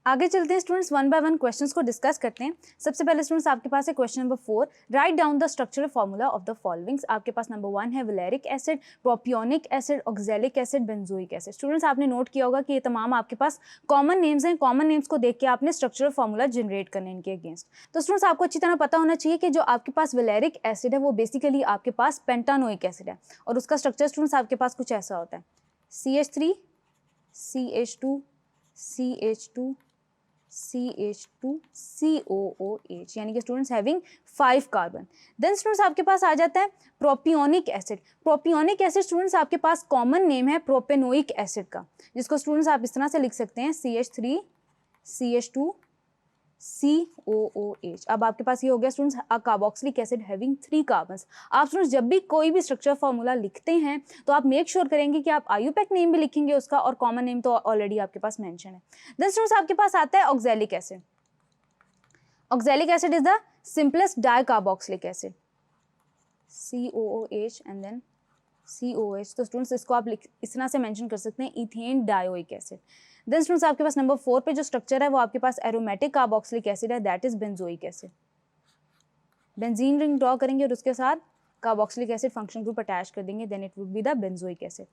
आगे चलते हैं students, one by one questions को डिस्कस करते हैं। सबसे पहले स्टूडेंट्स आपके पास है question number 4, write down the structural formula of the followings. आपके पास नंबर 1 है valeric acid, propionic acid, oxalic acid, benzoic acid. Students आपने नोट किया होगा कि ये तमाम आपके पास कॉमन नेम्स हैं। कॉमन नेम्स को देख के आपने स्ट्रक्चरल फॉर्मूला जनरेट करने इनके अगेंस्ट। तो स्टूडेंट्स आपको अच्छी तरह पता होना चाहिए कि जो आपके पास वैलेरिक एसिड है वो बेसिकली आपके पास पेंटानोइक एसिड है और उसका स्ट्रक्चर स्टूडेंट्स आपके पास कुछ ऐसा होता है, CH3 CH2 CH2 CH2 COOH, यानी कि students having 5 carbon. Then students आपके पास आ जाता है propionic acid. Propionic acid students आपके पास कॉमन नेम है प्रोपेनोइक एसिड का, जिसको स्टूडेंट्स आप इस तरह से लिख सकते हैं CH3 CH2 COOH। अब आपके पास ये हो गया students carboxylic acid having 3 carbons. आप स्टूडेंट्स जब भी कोई भी स्ट्रक्चर फॉर्मूला लिखते हैं तो आप मेक श्योर करेंगे कि आप आईयूपैक नेम भी लिखेंगे उसका और कॉमन नेम तो ऑलरेडी आपके पास मेंशन है। देन स्टूडेंट्स आपके पास आता है oxalic acid. Oxalic acid is the simplest dicarboxylic acid, COOH and then COH। तो स्टूडेंट्स इसको आप इस तरह से मेंशन कर सकते हैं ethanedioic acid. Then students आपके पास नंबर 4 पे जो स्ट्रक्चर है वो आपके पास एरोमेटिक कार्बोक्सिलिक एसिड है, that is benzoic acid. Benzene ring draw करेंगे और उसके साथ carboxylic acid function group attach कर देंगे, then it would be the benzoic acid.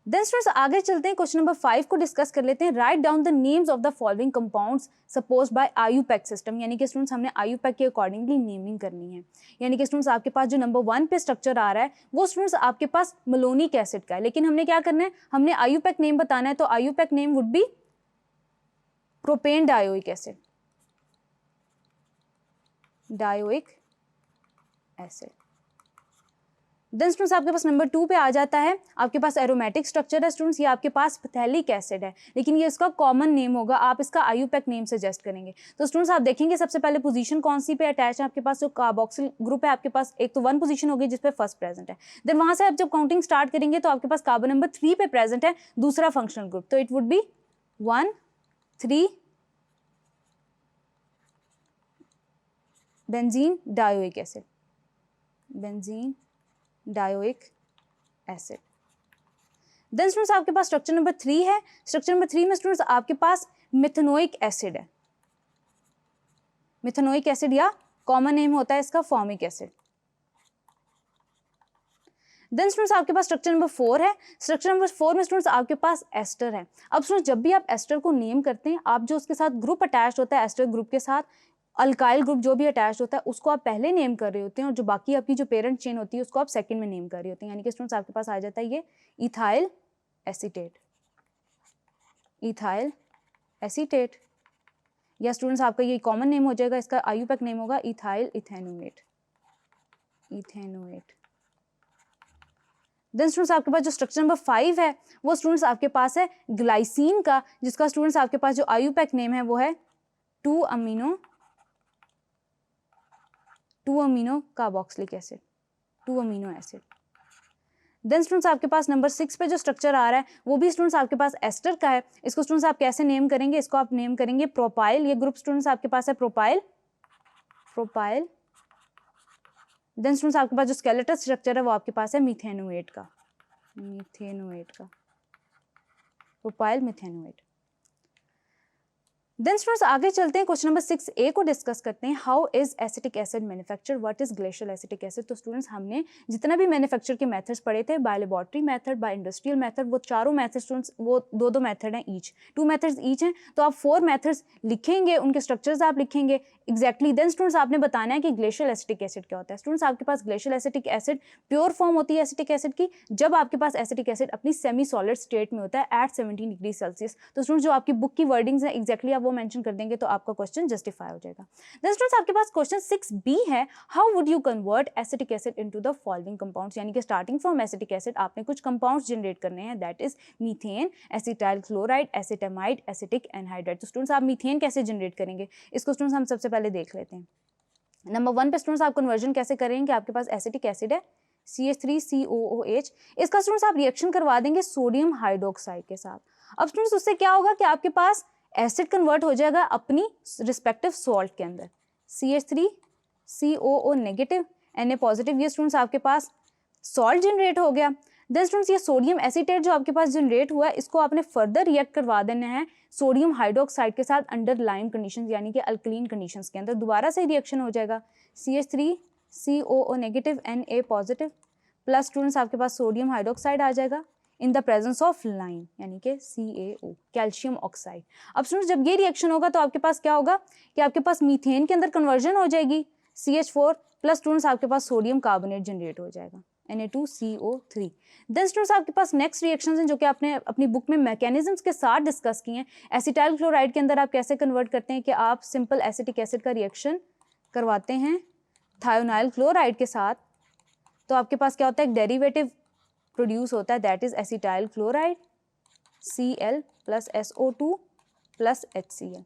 Then students आगे चलते हैं, क्वेश्चन नंबर 5 को डिस्कस कर लेते हैं। Write down the names of the following compounds supposed by IUPAC system, यानी कि स्टूडेंट्स हमने आईयूपैक के अकॉर्डिंगली नेमिंग करनी है। यानी कि स्टूडेंट्स आपके पास जो नंबर 1 पे स्ट्रक्चर आ रहा है वो स्टूडेंट्स आपके पास मेलोनिक एसिड का है, लेकिन हमने क्या करना है, हमने आईयूपैक नेम बताना है। तो IUPAC name would be propanedioic acid, dioic acid. Then students आपके पास नंबर 2 पे आ जाता है, आपके पास एरोमेटिक स्ट्रक्चर है स्टूडेंट्स, ये आपके पास पैथेलिक एसिड है, लेकिन ये इसका कॉमन नेम होगा, आप इसका आईयूपैक नेम सजेस्ट करेंगे। तो स्टूडेंट्स आप देखेंगे सबसे पहले पोजीशन कौन सी पे अटैच है, आपके पास जो कार्बोक्सिल ग्रुप है आपके पास एक तो 1 पोजीशन होगी जिसपे फर्स्ट प्रेजेंट है। देन वहां से आप जब काउंटिंग स्टार्ट करेंगे तो आपके पास कार्बन नंबर 3 पे प्रेजेंट है दूसरा फंक्शनल ग्रुप, तो it would be 1 3 benzene dioic acid, benzene dioic acid. Then students आपके पास स्ट्रक्चर नंबर 3 है। स्ट्रक्चर नंबर 3 में स्टूडेंट्स आपके पास मिथेनोइक एसिड है। मिथेनोइक एसिड या कॉमन नेम होता है इसका फॉर्मिक एसिड। देन स्टूडेंट्स आपके पास स्ट्रक्चर नंबर 4 है। स्ट्रक्चर नंबर 4 में स्टूडेंट्स आपके पास एस्टर है। अब स्टूडेंट्स जब भी आप एस्टर को नेम करते हैं, आप जो उसके साथ ग्रुप अटैच होता है एस्टर ग्रुप के साथ अल्काइल ग्रुप जो भी अटैच होता है उसको आप पहले नेम कर रहे होते हैं और जो बाकी आपकी जो पेरेंट चेन होती है उसको आप सेकंड में नेम कर रहे होते हैं। यानी कि स्टूडेंट्स आपके पास आ जाता है ये इथाइल एसीटेट, इथाइल एसीटेट, या स्टूडेंट्स आपका ये कॉमन नेम हो जाएगा, इसका आईयूपैक नेम होगा ethyl ethanoate, ethanoate. Then students आपके पास जो स्ट्रक्चर नंबर 5 है वो स्टूडेंट्स आपके पास है ग्लाइसिन का, जिसका स्टूडेंट्स आपके पास जो आईयूपैक नेम है वो है 2 amino carboxylic acid, 2 amino acid. Then students आपके पास नंबर 6 पे जो स्ट्रक्चर आ रहा है वो भी स्टूडेंट्स आपके पास एस्टर का है। इसको स्टूडेंट्स आप कैसे नेम करेंगे, इसको आप नेम करेंगे प्रोपाइल, ये ग्रुप स्टूडेंट्स आपके पास है प्रोपाइल, प्रोपाइल। देन स्टूडेंट्स आपके पास जो स्केलेटल स्ट्रक्चर है वो आपके पास है मिथेनोएट का, मिथेनोएट का, प्रोपाइल मिथेनोएट। देन स्टूडेंट्स आगे चलते हैं, क्वेश्चन नंबर 6A को डिस्कस करते हैं। How is acetic acid manufacture, what is glacial acetic acid. तो स्टूडेंट्स हमने जितना भी मैन्युफैक्चर के मेथड्स पढ़े थे, by laboratory method, by industrial method, वो चारों मेथड स्टूडेंट्स वो दो मेथड हैं ईच, 2 मेथड्स ईच हैं। तो आप 4 मेथड्स लिखेंगे, उनके स्ट्रक्चर्स आप लिखेंगे एग्जैक्टली। देन स्टूडेंट्स आपने बताना है कि ग्लेशियल एसिटिक एसिड क्या होता है। स्टूडेंट्स आपके पास glacial acetic acid pure form होती है एसिटिक एसिड की, जब आपके पास एसिटिक एसिड अपनी सेमी सॉलिड स्टेट में होता है एट 17 डिग्री सेल्सियस। तो स्टूडेंट्स जो आपकी बुक की वर्डिंग्स है एग्जैक्टली आप वो मेंशन कर देंगे तो आपका क्वेश्चन जस्टिफाई हो जाएगा। देन स्टूडेंट्स आपके पास क्वेश्चन 6B है, how would you convert acetic acid into the following compounds. यानी कि स्टार्टिंग फ्रॉम एसिटिक एसिड आपने कुछ कंपाउंड्स जनरेट करने हैं, that is methane, acetyl chloride, acetamide, acetic anhydride. तो स्टूडेंट्स आप मीथेन कैसे जनरेट करेंगे, इसको स्टूडेंट्स हम सबसे पहले देख लेते हैं। नंबर 1 पे स्टूडेंट्स आप कन्वर्जन कैसे करेंगे, आपके पास एसिटिक एसिड है CH3COOH, इसका स्टूडेंट्स आप रिएक्शन करवा देंगे सोडियम हाइड्रोक्साइड के साथ। अब स्टूडेंट्स उससे क्या होगा कि आपके पास एसिड कन्वर्ट हो जाएगा अपनी रिस्पेक्टिव सॉल्ट के अंदर, CH3COO नेगेटिव Na पॉजिटिव, ये स्टूडेंट्स आपके पास सॉल्ट जनरेट हो गया। देन स्टूडेंट्स ये सोडियम एसीटेट जो आपके पास जनरेट हुआ है इसको आपने फर्दर रिएक्ट करवा देना है सोडियम हाइड्रोक्साइड के साथ अंडर लाइम कंडीशंस यानी कि अल्कलीन कंडीशंस के अंदर। दोबारा से रिएक्शन हो जाएगा CH3COO negative Na positive plus students आपके पास सोडियम हाइड्रोक्साइड आ जाएगा इन द प्रेजेंस ऑफ लाइम यानी कि CaO कैल्शियम ऑक्साइड। अब स्टूडेंट्स जब ये रिएक्शन होगा तो आपके पास क्या होगा कि आपके पास मीथेन के अंदर कन्वर्जन हो जाएगी CH4 प्लस स्टूडेंट्स आपके पास सोडियम कार्बोनेट जनरेट हो जाएगा Na2CO3। देन स्टूडेंट्स आपके पास नेक्स्ट रिएक्शंस हैं जो कि आपने अपनी बुक में मैकेनिज्म्स के साथ डिस्कस किए हैं। एसिटाइल क्लोराइड के अंदर आप कैसे कन्वर्ट करते हैं कि आप सिंपल एसिटिक एसिड का रिएक्शन करवाते हैं थायोनाइल क्लोराइड के साथ, तो आपके पास क्या होता है एक डेरिवेटिव प्रोड्यूस होता है that is acetyl chloride Cl plus SO2 plus HCl।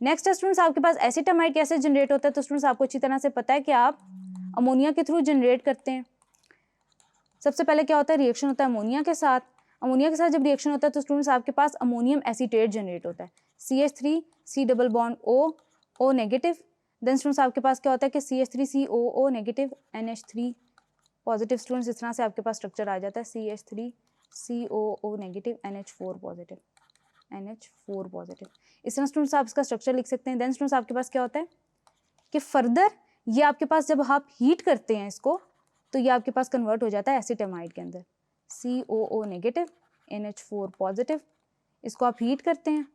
Next students आपके पास एसिटामाइड कैसे जनरेट होता है, तो स्टूडेंट्स आपको अच्छी तरह से पता है कि आप अमोनिया के थ्रू जनरेट करते हैं। सबसे पहले क्या होता है रिएक्शन होता है अमोनिया के साथ। अमोनिया के साथ जब रिएक्शन होता है तो स्टूडेंट्स आपके पास अमोनियम एसीटेट जनरेट होता है CH3C double bond O negative. Then students आपके पास क्या होता है कि CH3COO negative NH3 positive. Students इस तरह से आपके पास स्ट्रक्चर आ जाता है CH3COO negative NH4 positive NH4 positive. इस तरह स्टूडेंट्स आप इसका स्ट्रक्चर लिख सकते हैं। देन स्टूडेंट्स आपके पास क्या होता है कि फर्दर ये आपके पास जब आप हीट करते हैं इसको तो ये आपके पास कन्वर्ट हो जाता है एसिटामाइड के अंदर COO नेगेटिव NH4 पॉजिटिव। इसको आप हीट करते हैं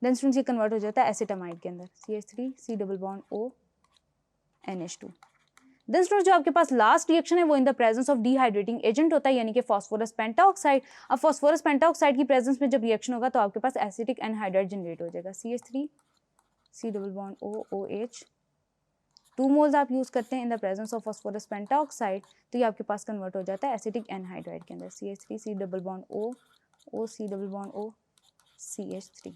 देन स्टूडेंट्स ये कन्वर्ट हो जाता है एसिटामाइड के अंदर CH3C double bond O NH2। Then students जो आपके पास लास्ट रिएक्शन है वो in the presence of dehydrating agent होता है यानी कि फास्फोरस पेंटाऑक्साइड। अब फास्फोरस पेंटाऑक्साइड की प्रेजेंस में जब रिएक्शन होगा तो आपके पास एसिटिक एनहाइड्राइड जनरेट हो जाएगा CH3C double bond OH 2 moles आप यूज करते हैं in the presence of phosphorus pentoxide, तो ये आपके पास कन्वर्ट हो जाता है एसिटिक एनहाइड्राइड के अंदर CH3C double bond O C double bond O CH3।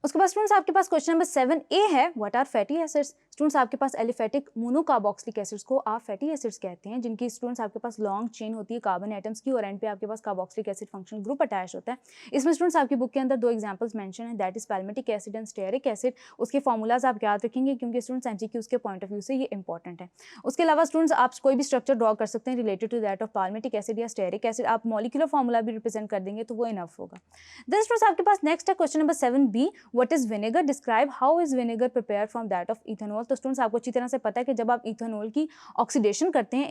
उसके बाद स्टूडेंट्स आपके पास क्वेश्चन नंबर 7A है what are fatty acids. Students आपके पास एलिफेटिक मोनोकार्बोक्सिलिक एसिड्स को आप फैटी एसिड्स कहते हैं जिनकी स्टूडेंट्स आपके पास लॉन्ग चेन होती है कार्बन एटम्स की और एंड पे आपके पास carboxylic acid functional group attach होता है। इसमें स्टूडेंट्स आपकी बुक के अंदर 2 एग्जांपल्स मेंशन है that is palmitic acid and stearic acid. उसके फॉर्मूलाज आप याद रखेंगे क्योंकि स्टूडेंट्स एमसीक्यूज के पॉइंट ऑफ व्यू से ये इंपॉर्टेंट है। उसके अलावा स्टूडेंट्स आप कोई भी स्ट्रक्चर ड्रॉ कर सकते हैं related to that of palmitic acid या स्टेरिक एसिड, आप मॉलिक्यूलर फॉर्मूला भी रिप्रेजेंट कर देंगे तो वो इनफ होगा। देन स्टूडेंट्स आपके पास नेक्स्ट है question number 7B what is vinegar, describe how is vinegar prepare from that of ethanol. तो स्टूडेंट्स आपको अच्छी तरह से पता है कि जब आप इथेनॉल की ऑक्सीडेशन करते हैं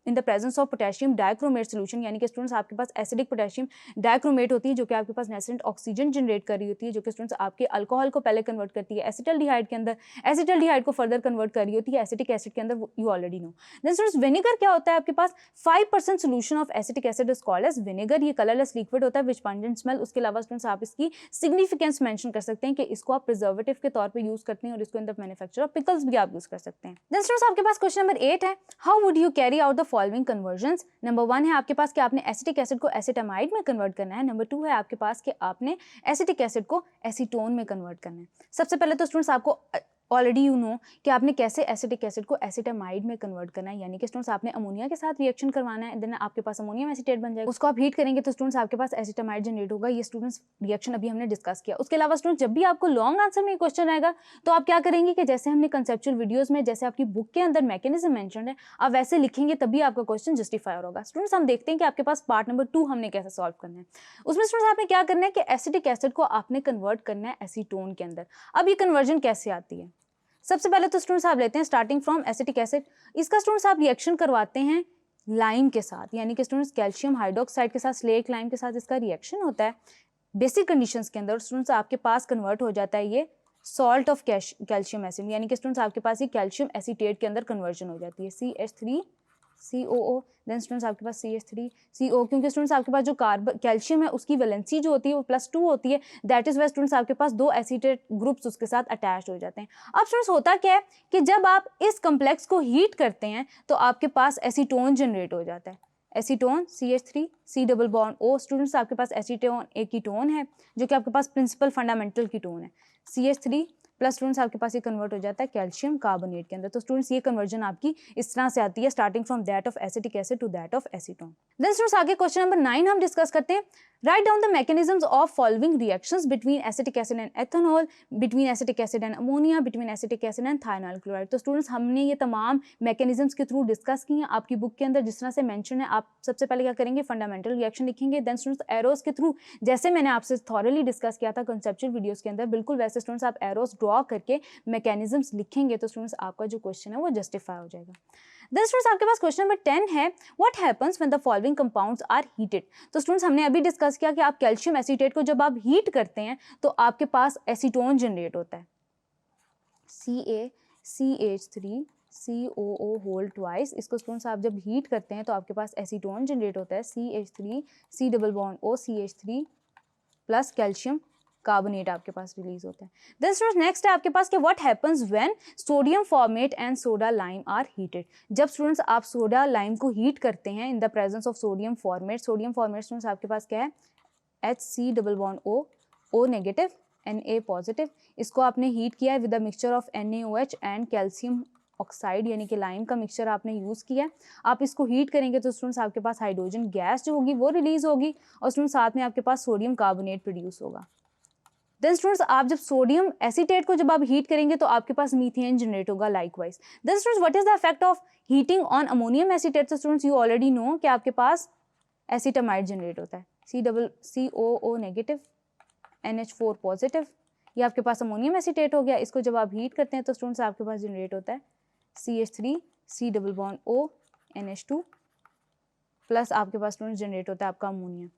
in the presence of potassium dichromate solution यानी कि स्टूडेंट्स आपके पास एसिडिक पोटेशियम डाइक्रोमेट होती है जो कि आपके पास नेसेंट ऑक्सीजन जनरेट कर रही होती है जो कि स्टूडेंट्स आपके अल्कोहल को पहले कन्वर्ट करती है एसिटल्डिहाइड के अंदर, एसिटल्डिहाइड को फर्दर कन्वर्ट कर रही होती है एसिटिक एसिड के अंदर, you already know. Then students vinegar क्या होता है आपके पास 5% solution of acetic acid is called as vinegar. ये कलरलेस लिक्विड होता है विच पंजेंट स्मेल। उसके अलावा स्टूडेंट्स आप इसकी सिग्निफिकेंस मेंशन कर सकते हैं कि इसको आप प्रिजर्वेटिव के तौर पे यूज करते हैं और इसको in the manufacture of pickles भी आप यूज कर सकते हैं। देन स्टूडेंट्स आपके पास क्वेश्चन नंबर 8 है how would you carry out the following conversion. Number 1 है आपके पास कि आपने एसिटिक एसिड को एसिटामाइड में कन्वर्ट करना है। नंबर 2 है आपके पास कि आपने एसिटिक एसिड को एसीटोन में कन्वर्ट करना है। सबसे पहले तो स्टूडेंट्स आपको ऑलरेडी यू नो कि आपने कैसे एसिटिक एसिड को एसिटामाइड में कन्वर्ट करना है यानी कि स्टूडेंट्स आपने अमोनिया के साथ रिएक्शन करवाना है देन आपके पास अमोनियम एसीटेट बन जाएगा, उसको आप हीट करेंगे तो स्टूडेंट्स आपके पास एसिटामाइड जनरेट होगा। ये स्टूडेंट्स रिएक्शन अभी हमने डिस्कस किया। उसके अलावा स्टूडेंट्स जब भी आपको लॉन्ग आंसर में क्वेश्चन आएगा तो आप क्या करेंगे कि जैसे हमने कंसेप्चुअल वीडियोज में जैसे आपकी बुक के अंदर मैकेनिज्म मेंशन है आप वैसे लिखेंगे तभी आपका क्वेश्चन जस्टिफाई होगा। स्टूडेंट्स हम देखते हैं कि आपके पास पार्ट नंबर 2 हमने कैसे सॉल्व करना है। उसमें स्टूडेंट्स आपने क्या करना है कि एसिटिक एसिड को आपने कन्वर्ट करना है एसीटोन के अंदर। अब ये कन्वर्जन कैसे आती है, सबसे पहले तो स्टूडेंट्स आप लेते हैं स्टार्टिंग फ्रॉम एसिटिक एसिड। इसका स्टूडेंट्स आप रिएक्शन करवाते हैं लाइम के साथ यानी कि स्टूडेंट्स कैल्शियम हाइड्रोक्साइड के साथ स्लेट लाइम के साथ इसका रिएक्शन होता है बेसिक कंडीशंस के अंदर। स्टूडेंट्स आपके पास कन्वर्ट हो जाता है ये सॉल्ट ऑफ कैल्शियम एसिड यानी कि स्टूडेंट्स आपके पास ये कैल्शियम एसीटेट के अंदर कन्वर्जन हो जाती है CH3COO। देन स्टूडेंट्स आपके पास CH3CO क्योंकि स्टूडेंट्स आपके पास जो कैल्शियम है उसकी वैलेंसी जो होती है वो +2 होती है दैट इज वाई स्टूडेंट्स आपके पास 2 एसीटेट ग्रुप्स उसके साथ अटैच हो जाते हैं। अब स्टूडेंट्स होता क्या है कि जब आप इस कम्प्लेक्स को हीट करते हैं तो आपके पास एसीटोन जनरेट हो जाता है acetone CH3C double bond O। Students आपके पास एसीटोन एक कीटोन है जो कि आपके पास प्रिंसिपल फंडामेंटल कीटोन है CH3 प्लस स्टूडेंट्स आपके पास ये कन्वर्ट हो जाता है कैल्शियम कार्बोनेट के अंदर। तो स्टूडेंट्स ये कन्वर्जन आपकी इस तरह से आती है, starting from that of acetic acid to that of acetone. Then students आगे क्वेश्चन नंबर 9 हम डिस्कस करते हैं। Write down the mechanisms of following reactions between acetic acid and ethanol, between acetic acid and ammonia, between acetic acid and thionyl chloride. तो students हमने ये तमाम mechanisms के through discuss की हैं। आपकी बुक के अंदर जिस तरह से मेंशन है, आप सबसे पहले क्या करेंगे, फंडामेंटल रिएक्शन लिखेंगे। देन स्टूडेंट्स एरोस के थ्रू, जैसे मैंने आपसे थॉरली डिस्कस किया था कंसेप्चुअल वीडियोस के अंदर, बिल्कुल वैसे स्टूडेंट्स आप एरोस ड्रॉ करके मैकेनिज्म्स लिखेंगे तो स्टूडेंट्स आपका जो क्वेश्चन है वो जस्टिफाई हो जाएगा। देन स्टूडेंट्स आपके पास क्वेश्चन नंबर 10 है, what happens when the following compounds are heated. तो स्टूडेंट्स हमने अभी डिस्कस किया कि आप कैल्शियम एसीटेट को जब आप हीट करते हैं तो आपके पास एसीटोन जनरेट होता है, CaCH3 COO होल ट्वाइस। इसको स्टूडेंट्स आप जब हीट करते हैं तो आपके पास एसीटोन जनरेट होता है, CH3 C double bond O CH3 plus calcium carbonate आपके पास रिलीज होता है। देन स्टूडेंट्स नेक्स्ट है आपके पास कि what happens when sodium formate and soda lime are heated. जब स्टूडेंट्स आप सोडा लाइम को हीट करते हैं in the presence of sodium formate students आपके पास क्या है, HC double bond O negative Na positive. इसको आपने हीट किया है with the mixture of NaOH and calcium oxide यानी कि लाइम का मिक्सचर आपने यूज़ किया है। आप इसको हीट करेंगे तो स्टूडेंट्स आपके पास हाइड्रोजन गैस जो होगी वो रिलीज होगी और स्टूडेंट्स साथ में आपके पास सोडियम कार्बोनेट प्रोड्यूस होगा। देन स्टूडेंट्स आप जब सोडियम एसीटेट को जब आप हीट करेंगे तो आपके पास मीथेन जनरेट होगा likewise. Then students what is the effect of heating on ammonium acetate. तो स्टूडेंट्स यू ऑलरेडी नो कि आपके पास एसीटामाइड जनरेट होता है, COO नेगेटिव NH4 पॉजिटिव। ये आपके पास अमोनियम एसीटेट हो गया। इसको जब आप हीट करते हैं तो स्टूडेंट्स आपके पास जनरेट होता है CH3 C double bond O NH2 plus आपके पास स्टूडेंट्स जनरेट होता है आपका अमोनिया।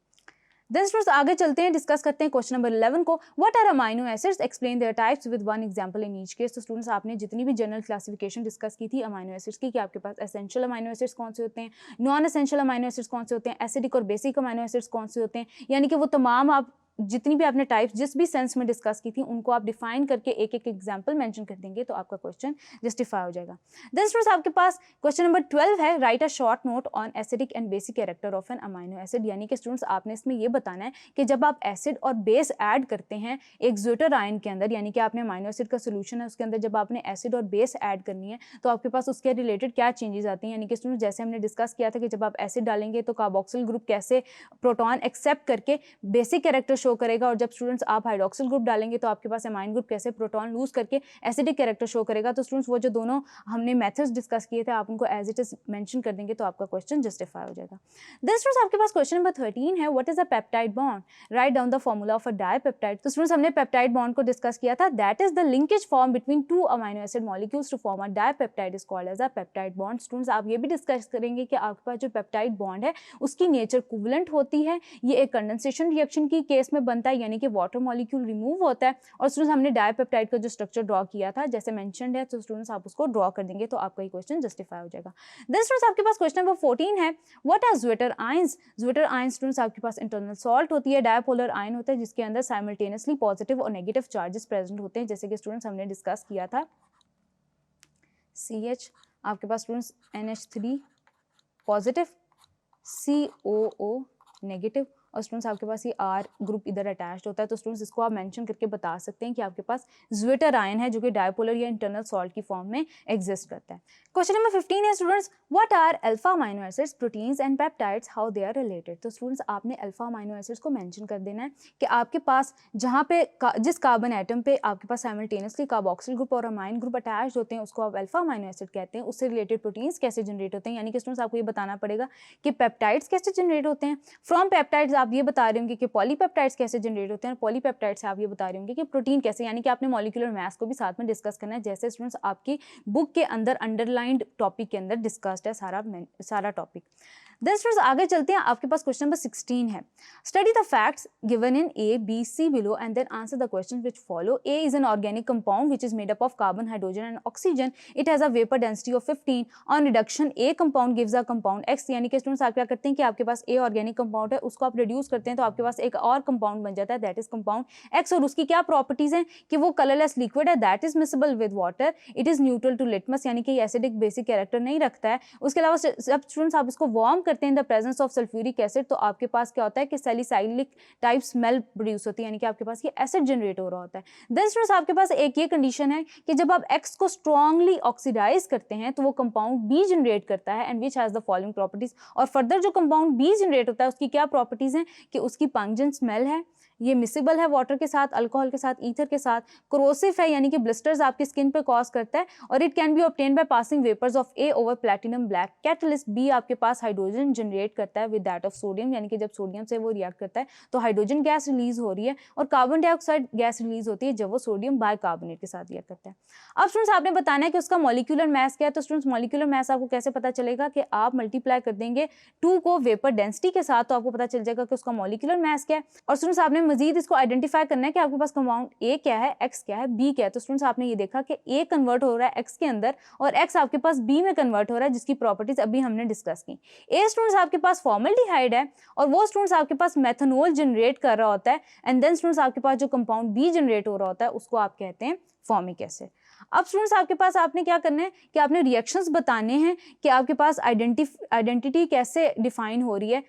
देन स्टूडेंट्स आगे चलते हैं, डिस्कस करते हैं क्वेश्चन नंबर 11 को, what are amino acids, explain their types with one example in each case. तो स्टूडेंट्स आपने जितनी भी जनरल क्लासिफिकेशन डिस्कस की थी अमाइनो एसिड्स की कि आपके पास एसेंशियल अमाइनो एसिड्स कौन से होते हैं, नॉन एसेंशियल अमाइनो एसिड्स कौन से होते हैं, एसिडिक और बेसिक अमाइनो एसिड्स कौन से होते हैं, यानी कि वो तमाम आप जितनी भी आपने टाइप्स जिस भी सेंस में डिस्कस की थी उनको आप डिफाइन करके एक एक एग्जांपल मेंशन कर देंगे तो आपका क्वेश्चन जस्टिफाई हो जाएगा। देन स्टूडेंट्स आपके पास क्वेश्चन नंबर 12 है, write a short note on acidic and basic character of an amino acid. यानी कि स्टूडेंट्स आपने इसमें ये बताना है कि जब आप एसिड और बेस ऐड करते हैं एक ज़्वेटर आयन के अंदर, यानी कि आपने अमाइनो एसिड का सोल्यूशन है उसके अंदर जब आपने एसिड और बेस ऐड करनी है तो आपके पास उसके रिलेटेड क्या चेंजेस आते हैं। यानी कि स्टूडेंट्स जैसे हमने डिस्कस किया था कि जब आप एसिड डालेंगे तो कार्बोक्सिल ग्रुप कैसे प्रोटॉन एक्सेप्ट करके बेसिक कैरेक्टर शो करेगा, और जब स्टूडेंट्स आप हाइड्रोक्सिल ग्रुप डालेंगे तो आपके पास एमाइन ग्रुप कैसे प्रोटॉन लूज करके एसिडिक कैरेक्टर शो करेगा। तो स्टूडेंट्स वो जो दोनों हमने मेथड्स डिस्कस किए थे आप उनको एज इट इज मेंशन कर देंगे तो आपका क्वेश्चन जस्टिफाई हो जाएगा। देन स्टूडेंट्स आपके पास क्वेश्चन नंबर 13 है, what is a peptide bond, write down the formula of a dipeptide. तो स्टूडेंट्स हमने पेप्टाइड बॉन्ड को डिस्कस किया था, that is the linkage form between two amino acid molecules to form a dipeptide is called as a peptide bond. Students आप ये भी discuss करेंगे कि आपके पास जो पेप्टाइड बॉन्ड है उसकी नेचर कोवलेंट होती है, ये एक कंडेंसेशन रिएक्शन की केस में बनता है यानी कि वाटर मॉलिक्यूल रिमूव होता है, और स्टूडेंट्स हमने डाइपेप्टाइड का जो स्ट्रक्चर ड्रॉ किया था जैसे मेंशनड है तो स्टूडेंट्स आप उसको ड्रॉ कर देंगे तो आपका ये क्वेश्चन जस्टिफाई हो जाएगा। देन स्टूडेंट्स आपके पास क्वेश्चन नंबर 14 है, what are zwitter ions. Zwitter ions students आपके पास इंटरनल सॉल्ट होती है, डायपोलर आयन होता है जिसके अंदर साइमल्टेनियसली पॉजिटिव और नेगेटिव चार्जेस प्रेजेंट होते हैं, जैसे कि स्टूडेंट्स हमने डिस्कस किया था CH आपके पास students NH3 positive COO negative, और स्टूडेंट्स आपके पास ये R ग्रुप इधर अटैच्ड होता है। तो स्टूडेंट्स इसको आप मेंशन करके बता सकते हैं कि आपके पास ज़्वेटर आयन है जो कि डायपोलर या इंटरनल सॉल्ट की फॉर्म में एग्जिस्ट करता है। क्वेश्चन नंबर 15 है students, what are alpha amino acids, proteins and peptides, how they are related. तो स्टूडेंट्स आपने अल्फा अमाइनो एसिड्स को मेंशन कर देना है कि आपके पास जहाँ पे जिस कार्बन एटम पे आपके पास साइमल्टेनियसली कार्बोक्सिल ग्रुप और अमाइन ग्रुप अटैच्ड होते हैं उसको आप अल्फा अमाइनो एसिड कहते हैं, उससे रिलेटेड प्रोटीन्स कैसे जनरेट होते हैं। यानी कि स्टूडेंट्स आपको ये बताना पड़ेगा कि पेप्टाइड्स कैसे जनरेट होते हैं, फ्रॉम पेप्टाइड्स आप ये बता रहे होंगे कि पॉलीपेप्टाइड्स कैसे जनरेट होते हैं, और पॉलीपेप्टाइड्स से आप ये बता रहे होंगे कि प्रोटीन कैसे, यानी कि आपने मॉलिक्यूलर मास को भी साथ में डिस्कस करना है जैसे स्टूडेंट्स आपकी बुक के अंदर अंडरलाइंड टॉपिक के अंदर डिस्कस्ड है सारा टॉपिक। देन स्टूडेंट्स आगे चलते हैं, आपके पास क्वेश्चन नंबर 16 है, study the facts given in A, B, C below and then answer the questions which follow. A is an organic compound which is made up of carbon, hydrogen and oxygen, it has a vapour density of 15, on reduction A compound gives a compound X। यानी कि students आप क्या करते हैं कि आपके पास A organic compound है उसको आप रिड्यूस करते हैं तो आपके पास एक और कंपाउंड बन जाता है दैट इज कंपाउंड X, और उसकी क्या प्रॉपर्टीज हैं कि वो कलरलेस लिक्विड है, that is miscible with water, it is neutral to litmus, यानी कि एसिडिक बेसिक कैरेक्टर नहीं रखता है। उसके अलावा जब स्टूडेंट्स आप इसको वार्म करते हैं in the presence of sulphuric acid, तो आपके पास क्या होता है कि सैलिसाइलिक टाइप स्मेल प्रोड्यूस होती है, यानी कि आपके पास ये एसिड जनरेट हो रहा होता है। देन स्टूडेंट्स आपके पास एक ये कंडीशन है कि जब आप X को स्ट्रांगली ऑक्सीडाइज करते हैं तो वो कंपाउंड B जनरेट करता है and which has the following properties. और फर्दर जो कंपाउंड B जनरेट होता है उसकी क्या प्रॉपर्टीज हैं कि उसकी पंजेंट स्मेल है, ये मिसिबल है वाटर के साथ, अल्कोहल के साथ, ईथर के साथ, क्रोसिव है यानी कि ब्लिस्टर्स आपकी स्किन पे कॉज करता है, और it can be obtain by passing vapours of A over platinum black catalyst. B आपके पास हाइड्रोजन जनरेट करता है विद दैट ऑफ सोडियम, यानी कि जब सोडियम से वो रिएक्ट करता है तो हाइड्रोजन गैस रिलीज हो रही है और कार्बन डाइऑक्साइड गैस रिलीज होती है जब वो सोडियम बाइकार्बोनेट के साथ रिएक्ट करता है। अब स्टूडेंट्स आपने बताना है कि उसका मॉलिक्यूलर मास क्या है। तो स्टूडेंट्स मॉलिक्यूलर मास आपको कैसे पता चलेगा कि आप मल्टीप्लाई कर देंगे 2 को वेपर डेंसिटी के साथ, तो आपको पता चल जाएगा कि उसका मॉलिक्यूलर मास क्या है। और स्टूडेंट्स आपने मजीद इसको आइडेंटिफाई करना है कि आपके पास कंपाउंड ए क्या है, एक्स क्या है, बी क्या है। तो स्टूडेंट्स आपने ये देखा कि ए कन्वर्ट हो रहा है एक्स के अंदर और एक्स आपके पास बी में कन्वर्ट हो रहा है, जिसकी प्रॉपर्टीज अभी हमने डिस्कस की। ए स्टूडेंट्स आपके पास फॉर्मल्डिहाइड है और वो स्टूडेंट्स आपके पास मेथनॉल जनरेट कर रहा होता है, एंड देन स्टूडेंट्स आपके पास जो कंपाउंड बी जनरेट हो रहा होता है उसको आप कहते हैं फॉर्मिक एसिड। अब स्टूडेंट्स आपके पास आपने क्या करना है कि आपने रिएक्शंस बताने हैं कि आपके पास आइडेंटिटी कैसे डिफाइन हो रही है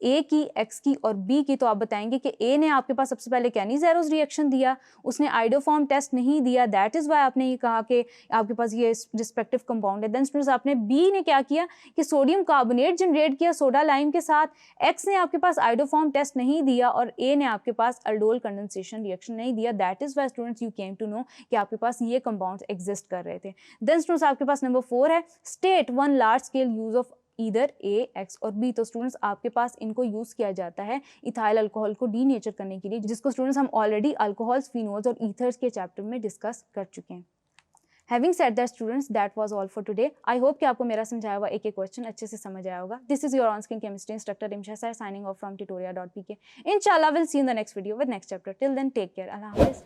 ए की, एक्स की और बी की। तो आप बताएंगे कि ए ने आपके पास सबसे पहले कैनीज़ेरोस रिएक्शन दिया, उसने आइडोफॉर्म टेस्ट नहीं दिया, दैट इज वाई आपने ये कहा कि आपके पास ये रिस्पेक्टिव कंपाउंड है। देन स्टूडेंट्स आपने बी ने क्या किया कि सोडियम कार्बोनेट जनरेट किया सोडा लाइम के साथ, एक्स ने आपके पास आइडोफॉर्म टेस्ट नहीं दिया और ए ने आपके पास अल्डोल कंडेंसेशन रिएक्शन नहीं दिया, that is why students you came to know कि आपके पास ये कंपाउंड्स एग्जिस्ट कर रहे थे। देन स्टूडेंट्स आपके पास नंबर 4 है state one large scale use of इधर ए, एक्स और बी। तो स्टूडेंट्स आपके पास इनको यूज किया जाता है इथाइल अल्कोहल को डीनेचर करने के लिए, जिसको स्टूडेंट्स हम ऑलरेडी अल्कोहल्स, फिनोल्स और ईथर्स के चैप्टर में डिस्कस कर चुके हैं। Having said that students, that was all for today. I hope कि आपको मेरा समझाया हुआ एक क्वेश्चन अच्छे से समझ आया होगा। This is your on-screen chemistry instructor Imsha Sir signing off from tutoria.pk. Inshallah we'll see you in the next video with next chapter. Till then take care. Allah Hafiz.